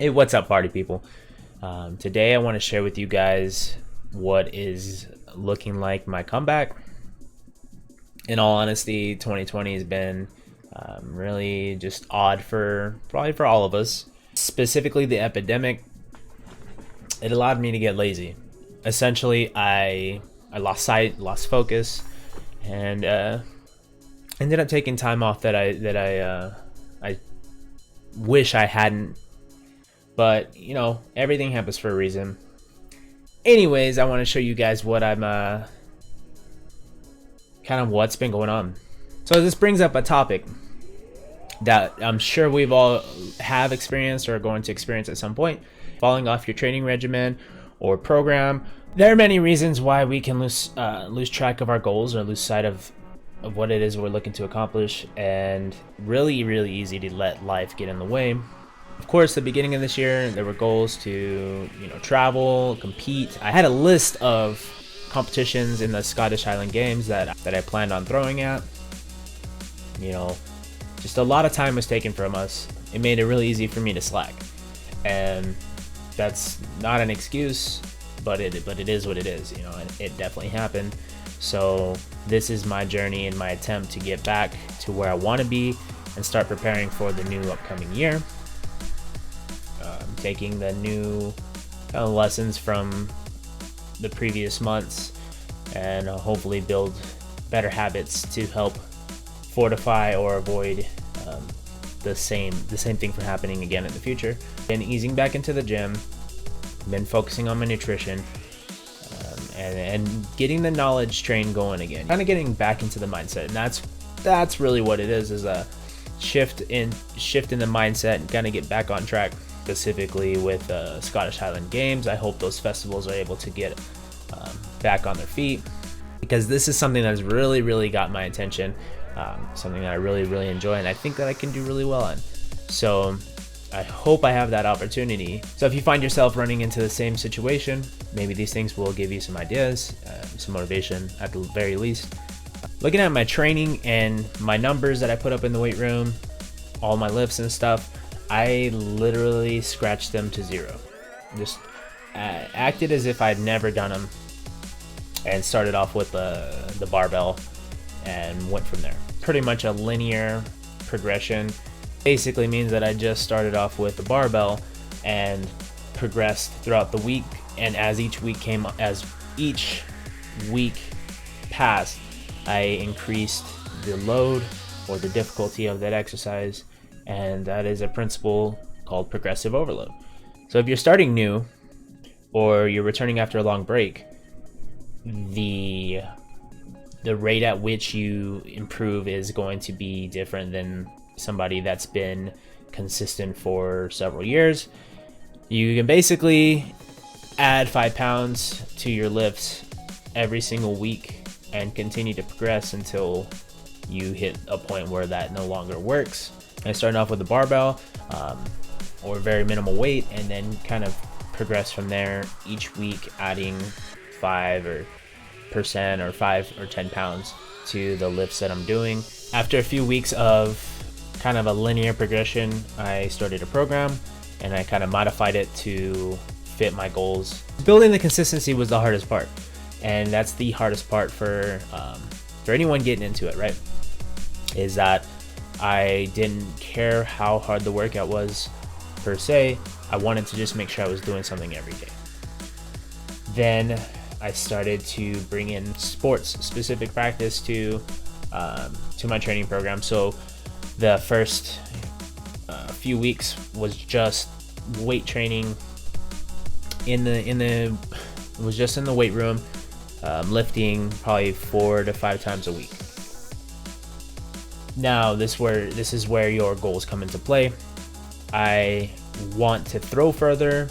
Hey, what's up, party people? Today I want to share with you guys what is looking like my comeback. In all honesty, 2020 has been really just odd for probably for all of us. Specifically, the epidemic, it allowed me to get lazy. Essentially, I lost sight, lost focus, and ended up taking time off that I wish I hadn't. But you know, everything happens for a reason. Anyways, I want to show you guys what I'm kind of what's been going on. So this brings up a topic that I'm sure we've all have experienced or are going to experience at some point: falling off your training regimen or program. There are many reasons why we can lose track of our goals or lose sight of what it is we're looking to accomplish, and really easy to let life get in the way. Of course, the beginning of this year, there were goals to, travel, compete. I had a list of competitions in the Scottish Highland Games that I planned on throwing at. Just a lot of time was taken from us. It made it really easy for me to slack, and that's not an excuse, but it is what it is. And it definitely happened. So this is my journey and my attempt to get back to where I want to be and start preparing for the new upcoming year. Taking the new kind of lessons from the previous months and hopefully build better habits to help fortify or avoid the same thing from happening again in the future. Been easing back into the gym, been focusing on my nutrition, and getting the knowledge train going again. Kind of getting back into the mindset, and that's really what it is a shift in the mindset and kind of get back on track. Specifically with Scottish Highland Games, I hope those festivals are able to get back on their feet, because this is something that's really got my attention, something that I really enjoy, and I think that I can do really well on. So I hope I have that opportunity. So if you find yourself running into the same situation, maybe these things will give you some ideas, some motivation at the very least. Looking at my training and my numbers that I put up in the weight room, all my lifts and stuff, I literally scratched them to zero. Just acted as if I'd never done them, and started off with the barbell and went from there. Pretty much a linear progression. Basically means that I just started off with the barbell and progressed throughout the week, and as each week passed, I increased the load or the difficulty of that exercise. And that is a principle called progressive overload. So if you're starting new or you're returning after a long break, the rate at which you improve is going to be different than somebody that's been consistent for several years. You can basically add 5 pounds to your lifts every single week and continue to progress until you hit a point where that no longer works. I started off with the barbell or very minimal weight, and then kind of progress from there each week, adding 5% or 5 or 10 pounds to the lifts that I'm doing. After a few weeks of kind of a linear progression, I started a program and I kind of modified it to fit my goals. Building the consistency was the hardest part, and that's the hardest part for anyone getting into it, right? Is that I didn't care how hard the workout was per se. I wanted to just make sure I was doing something every day. Then I started to bring in sports specific practice to my training program. So the first few weeks was just weight training it was just in the weight room, lifting probably 4 to 5 times a week. Now this is where your goals come into play. I want to throw further.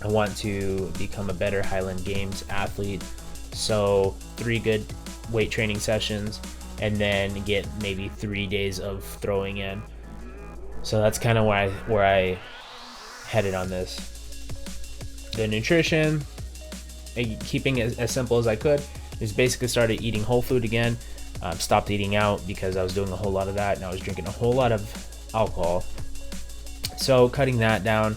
I want to become a better Highland Games athlete. So 3 good weight training sessions, and then get maybe 3 days of throwing in. So that's kind of where I headed on this. The nutrition, keeping it as simple as I could, is basically started eating whole food again. Stopped eating out because I was doing a whole lot of that, and I was drinking a whole lot of alcohol So cutting that down,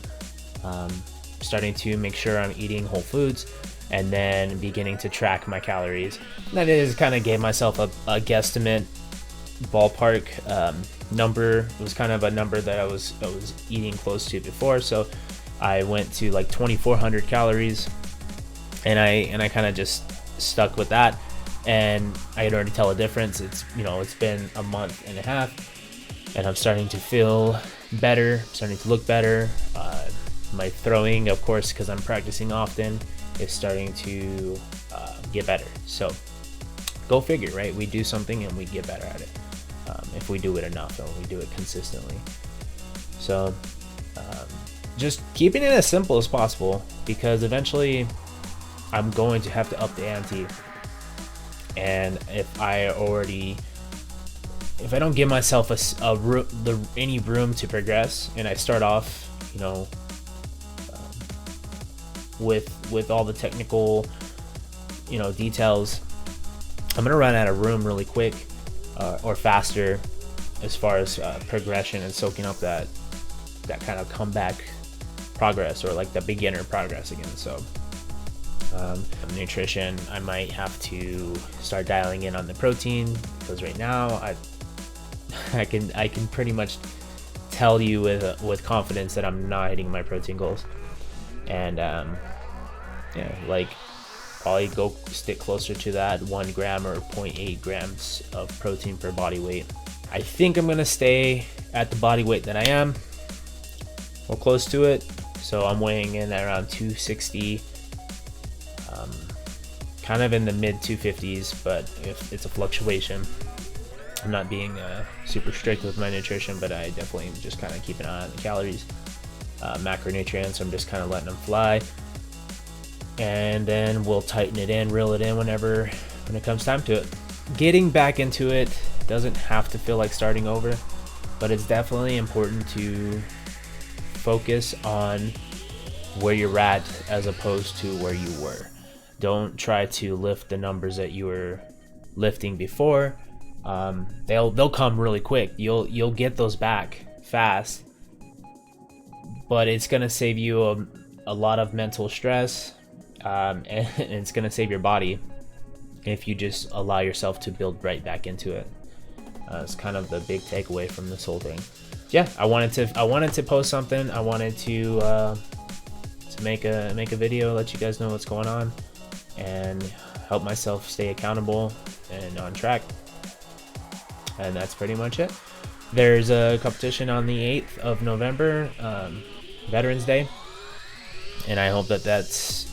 starting to make sure I'm eating whole foods, and then beginning to track my calories. That is kind of gave myself a guesstimate ballpark number. It was kind of a number that I was eating close to before, so I went to like 2,400 calories, and I kind of just stuck with that, and I could already tell a difference. It's been a month and a half, and I'm starting to feel better, starting to look better. My throwing, of course, because I'm practicing often, is starting to get better. So go figure, right? We do something and we get better at it if we do it enough and we do it consistently. So just keeping it as simple as possible, because eventually I'm going to have to up the ante. And if I don't give myself any room to progress, and I start off, with all the technical, details, I'm gonna run out of room really quick, or faster, as far as progression and soaking up that kind of comeback progress, or like the beginner progress again. So nutrition, I might have to start dialing in on the protein, because right now I can pretty much tell you with confidence that I'm not hitting my protein goals. And like probably go stick closer to that 1 gram or 0.8 grams of protein per body weight. I think I'm gonna stay at the body weight that I am, or close to it. So I'm weighing in at around 260, kind of in the mid 250s, but if it's a fluctuation. I'm not being super strict with my nutrition, but I definitely just kind of keep an eye on the calories, macronutrients. I'm just kind of letting them fly, and then we'll tighten it in, reel it in when it comes time to it. Getting back into it doesn't have to feel like starting over, but it's definitely important to focus on where you're at as opposed to where you were. Don't try to lift the numbers that you were lifting before. They'll come really quick. You'll get those back fast, but it's gonna save you a lot of mental stress, and it's gonna save your body if you just allow yourself to build right back into it. It's kind of the big takeaway from this whole thing. Yeah, I wanted to post something. I wanted to make a video, let you guys know what's going on, and help myself stay accountable and on track. And that's pretty much it. There's a competition on the 8th of November, Veterans Day, and I hope it's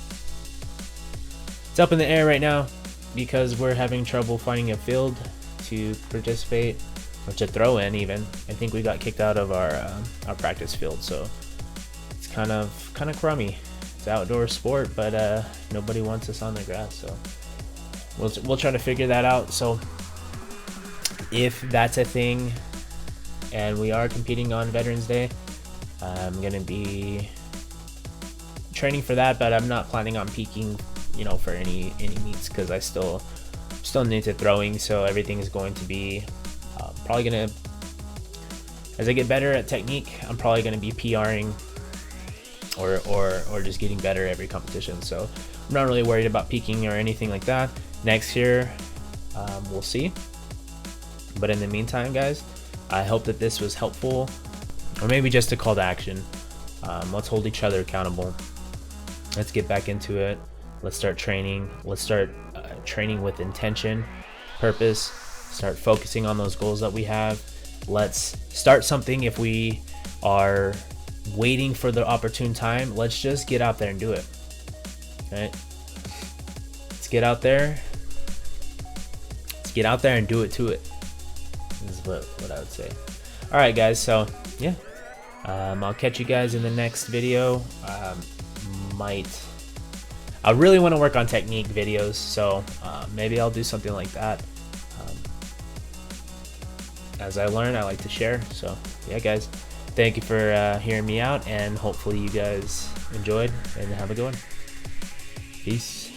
up in the air right now, because we're having trouble finding a field to participate, or to throw in even. I think we got kicked out of our practice field, so it's kind of crummy. It's an outdoor sport, but nobody wants us on the grass, so we'll try to figure that out. So if that's a thing and we are competing on Veterans Day, I'm gonna be training for that, but I'm not planning on peaking, for any meets, because I still new to throwing. So everything is going to be probably gonna, as I get better at technique, I'm probably gonna be PRing or just getting better every competition. So I'm not really worried about peaking or anything like that. Next year, we'll see. But in the meantime, guys, I hope that this was helpful, or maybe just a call to action. Let's hold each other accountable. Let's get back into it. Let's start training. Let's start training with intention, purpose. Start focusing on those goals that we have. Let's start something. If we are waiting for the opportune time, let's just get out there and do it. Right? Let's get out there. Let's get out there and do it to it. Is what I would say. All right, guys. So yeah, I'll catch you guys in the next video. I really want to work on technique videos, so maybe I'll do something like that. As I learn, I like to share. So yeah, guys, thank you for hearing me out, and hopefully you guys enjoyed and have a good one. Peace.